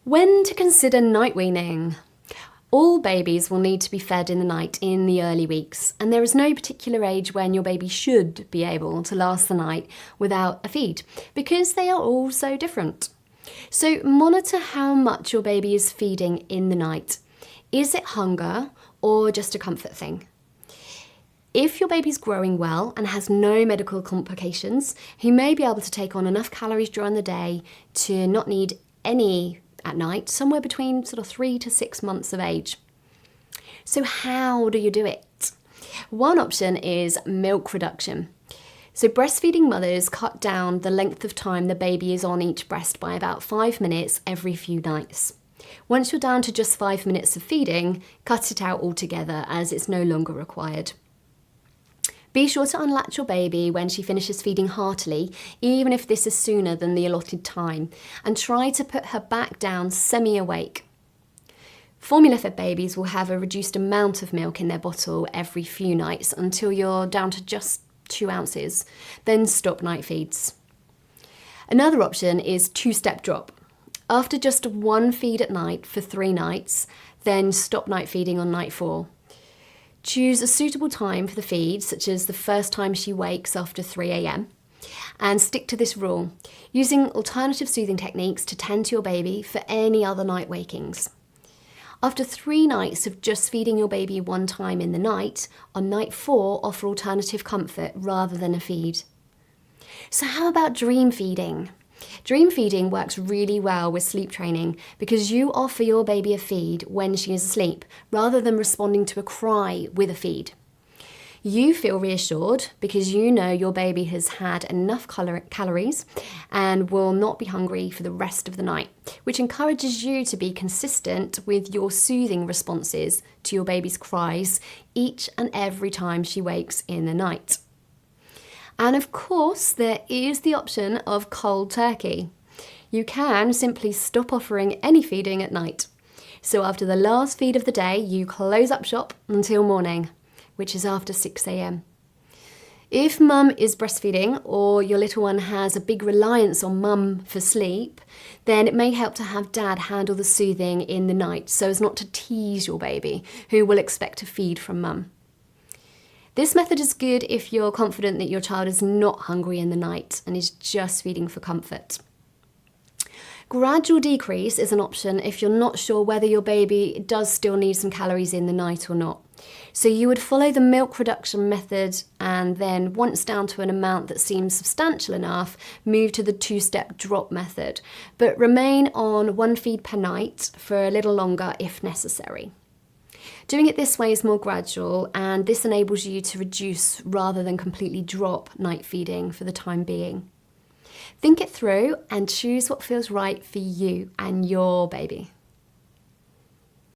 When to consider night weaning? All babies will need to be fed in the night in the early weeks, and there is no particular age when your baby should be able to last the night without a feed, because they are all so different. So monitor how much your baby is feeding in the night. Is it hunger or just a comfort thing? If your baby's growing well and has no medical complications, he may be able to take on enough calories during the day to not need any at night, somewhere between sort of 3 to 6 months of age. So how do you do it? One option is milk reduction. So breastfeeding mothers cut down the length of time the baby is on each breast by about 5 minutes every few nights. Once you're down to just 5 minutes of feeding, cut it out altogether as it's no longer required. Be sure to unlatch your baby when she finishes feeding heartily, even if this is sooner than the allotted time, and try to put her back down semi-awake. Formula-fed babies will have a reduced amount of milk in their bottle every few nights until you're down to just 2 ounces, then stop night feeds. Another option is two-step drop. After just 1 feed at night for 3 nights, then stop night feeding on night 4. Choose a suitable time for the feed, such as the first time she wakes after 3 a.m, and stick to this rule, using alternative soothing techniques to tend to your baby for any other night wakings. After 3 nights of just feeding your baby 1 time in the night, on night 4 offer alternative comfort rather than a feed. So how about dream feeding? Dream feeding works really well with sleep training because you offer your baby a feed when she is asleep rather than responding to a cry with a feed. You feel reassured because you know your baby has had enough calories and will not be hungry for the rest of the night, which encourages you to be consistent with your soothing responses to your baby's cries each and every time she wakes in the night. And of course, there is the option of cold turkey. You can simply stop offering any feeding at night. So after the last feed of the day, you close up shop until morning, which is after 6 a.m. If mum is breastfeeding or your little one has a big reliance on mum for sleep, then it may help to have dad handle the soothing in the night so as not to tease your baby, who will expect to feed from mum. This method is good if you're confident that your child is not hungry in the night and is just feeding for comfort. Gradual decrease is an option if you're not sure whether your baby does still need some calories in the night or not. So you would follow the milk reduction method and then, once down to an amount that seems substantial enough, move to the 2-step drop method, but remain on 1 feed per night for a little longer if necessary. Doing it this way is more gradual, and this enables you to reduce rather than completely drop night feeding for the time being. Think it through and choose what feels right for you and your baby.